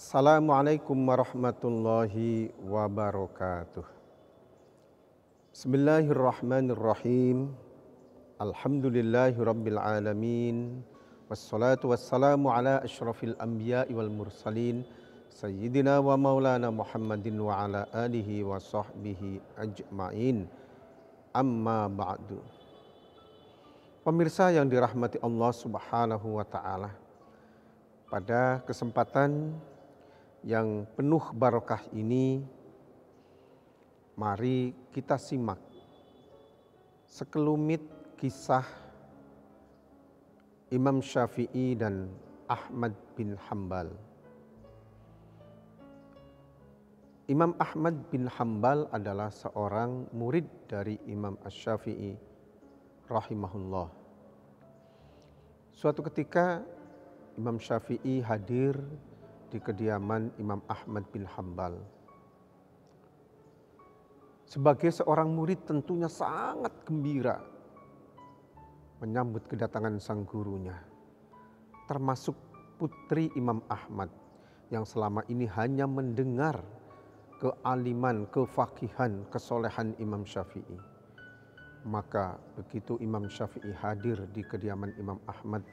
Assalamualaikum warahmatullahi wabarakatuh. Bismillahirrahmanirrahim. Alhamdulillahi rabbil alamin. Wassalatu wassalamu ala asyrafil anbiya'i wal mursalin. Sayyidina wa maulana Muhammadin wa ala alihi wa sahbihi ajma'in. Amma ba'du. Pemirsa yang dirahmati Allah subhanahu wa ta'ala, pada kesempatan yang penuh barokah ini, mari kita simak sekelumit kisah Imam Syafi'i dan Ahmad bin Hambal. Imam Ahmad bin Hambal adalah seorang murid dari Imam Asy-Syafi'i rahimahullah. Suatu ketika Imam Syafi'i hadir di kediaman Imam Ahmad bin Hambal. Sebagai seorang murid tentunya sangat gembira menyambut kedatangan sang gurunya, termasuk putri Imam Ahmad yang selama ini hanya mendengar kealiman, kefakihan, kesolehan Imam Syafi'i. Maka begitu Imam Syafi'i hadir di kediaman Imam Ahmad,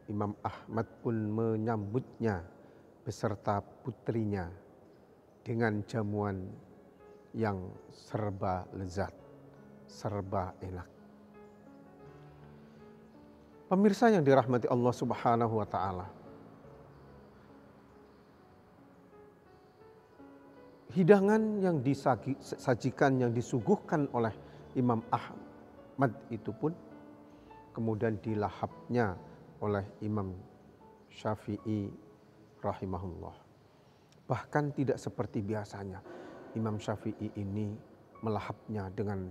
Imam Ahmad pun menyambutnya beserta putrinya dengan jamuan yang serba lezat, serba enak. Pemirsa yang dirahmati Allah Subhanahu wa ta'ala, hidangan yang disajikan, yang disuguhkan oleh Imam Ahmad itu pun kemudian dilahapnya oleh Imam Syafi'i rahimahullah. Bahkan tidak seperti biasanya, Imam Syafi'i ini melahapnya dengan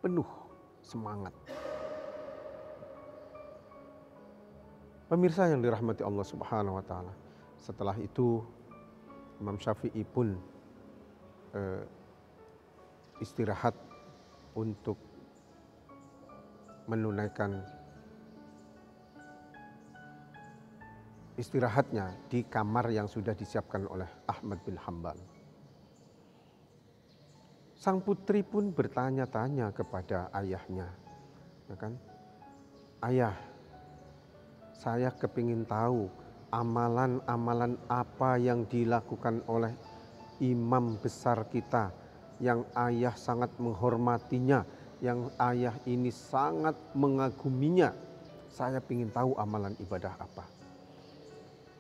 penuh semangat. Pemirsa yang dirahmati Allah Subhanahu wa ta'ala, setelah itu Imam Syafi'i pun istirahat untuk menunaikan istirahatnya di kamar yang sudah disiapkan oleh Ahmad bin Hambal. Sang putri pun bertanya-tanya kepada ayahnya, ya kan? Ayah, saya kepingin tahu amalan-amalan apa yang dilakukan oleh imam besar kita, yang ayah sangat menghormatinya, yang ayah ini sangat mengaguminya. Saya ingin tahu amalan ibadah apa.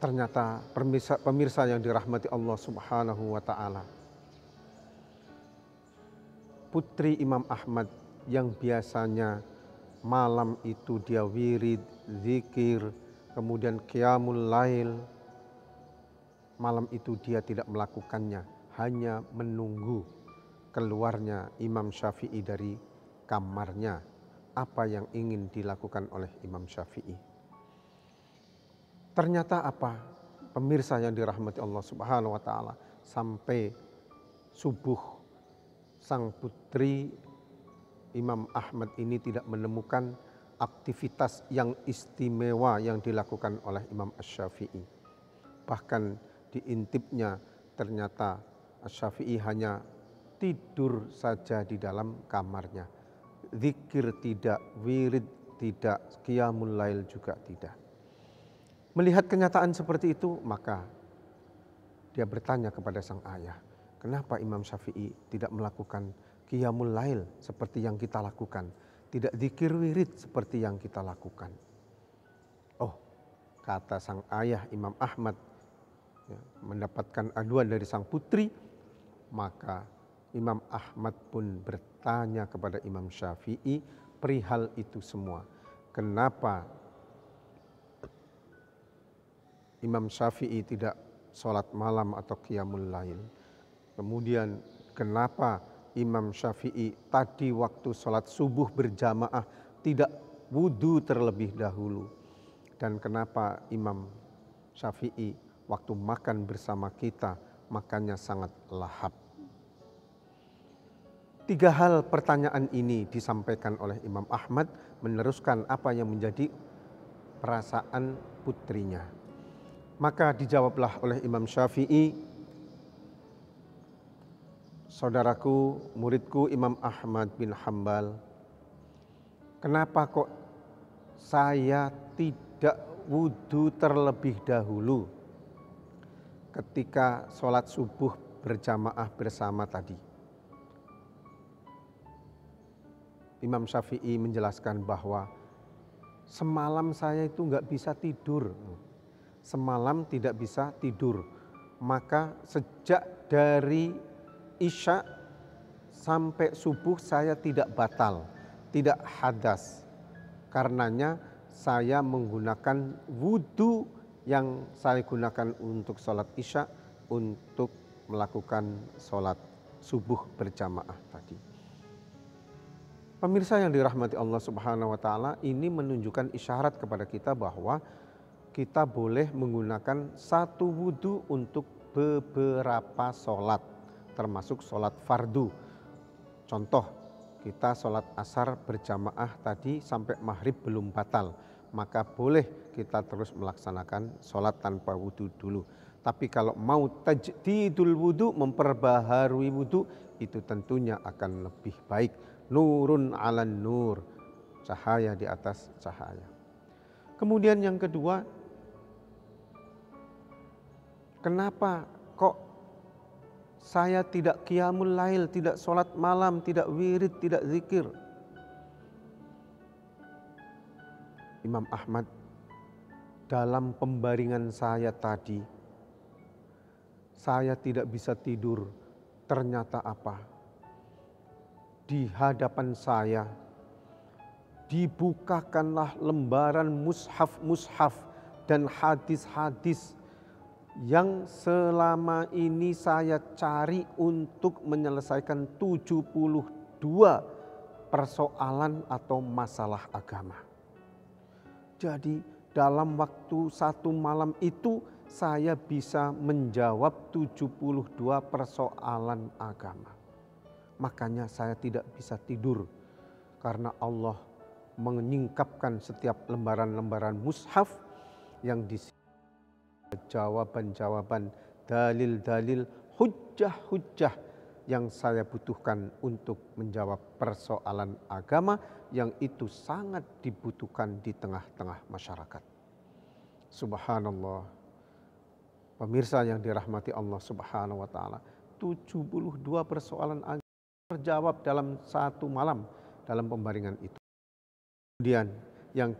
Ternyata pemirsa yang dirahmati Allah Subhanahu wa ta'ala, putri Imam Ahmad yang biasanya malam itu dia wirid, zikir, kemudian qiyamul lail, malam itu dia tidak melakukannya, hanya menunggu keluarnya Imam Syafi'i dari kamarnya, apa yang ingin dilakukan oleh Imam Syafi'i. Ternyata apa? Pemirsa yang dirahmati Allah Subhanahu wa ta'ala, sampai subuh sang putri Imam Ahmad ini tidak menemukan aktivitas yang istimewa yang dilakukan oleh Imam Asy-Syafi'i. Bahkan diintipnya ternyata Asy-Syafi'i hanya tidur saja di dalam kamarnya. Zikir tidak, wirid tidak, qiyamul lail juga tidak. Melihat kenyataan seperti itu, maka dia bertanya kepada sang ayah, kenapa Imam Syafi'i tidak melakukan qiyamul lail seperti yang kita lakukan, tidak zikir wirid seperti yang kita lakukan. Oh, kata sang ayah Imam Ahmad, ya, mendapatkan aduan dari sang putri, maka Imam Ahmad pun bertanya kepada Imam Syafi'i perihal itu semua. Kenapa Imam Syafi'i tidak sholat malam atau qiyamul lail? Kemudian kenapa Imam Syafi'i tadi waktu sholat subuh berjamaah tidak wudhu terlebih dahulu? Dan kenapa Imam Syafi'i waktu makan bersama kita makannya sangat lahap? 3 hal pertanyaan ini disampaikan oleh Imam Ahmad, meneruskan apa yang menjadi perasaan putrinya. Maka dijawablah oleh Imam Syafi'i, saudaraku, muridku Imam Ahmad bin Hambal, kenapa kok saya tidak wudhu terlebih dahulu ketika sholat subuh berjamaah bersama tadi? Imam Syafi'i menjelaskan bahwa semalam saya itu nggak bisa tidur. Semalam tidak bisa tidur. Maka sejak dari Isya sampai subuh saya tidak batal, tidak hadas. Karenanya saya menggunakan wudhu yang saya gunakan untuk sholat Isya untuk melakukan sholat subuh berjamaah tadi. Pemirsa yang dirahmati Allah Subhanahu wa Ta'ala, ini menunjukkan isyarat kepada kita bahwa kita boleh menggunakan satu wudhu untuk beberapa sholat, termasuk sholat fardu. Contoh, kita sholat asar berjamaah tadi sampai maghrib belum batal, maka boleh kita terus melaksanakan sholat tanpa wudhu dulu. Tapi kalau mau tajdidul wudhu, memperbaharui wudhu, itu tentunya akan lebih baik. Nurun ala nur, cahaya di atas cahaya. Kemudian yang kedua, kenapa kok saya tidak qiyamul lail, tidak sholat malam, tidak wirid, tidak zikir? Imam Ahmad, dalam pembaringan saya tadi, saya tidak bisa tidur. Ternyata apa? Di hadapan saya dibukakanlah lembaran mushaf-mushaf dan hadis-hadis yang selama ini saya cari untuk menyelesaikan 72 persoalan atau masalah agama. Jadi dalam waktu satu malam itu saya bisa menjawab 72 persoalan agama. Makanya saya tidak bisa tidur karena Allah menyingkapkan setiap lembaran-lembaran mushaf yang di jawaban-jawaban, dalil-dalil, hujjah-hujjah yang saya butuhkan untuk menjawab persoalan agama yang itu sangat dibutuhkan di tengah-tengah masyarakat. Subhanallah. Pemirsa yang dirahmati Allah Subhanahu wa Ta'ala, 72 persoalan agama terjawab dalam satu malam dalam pembaringan itu. Kemudian yang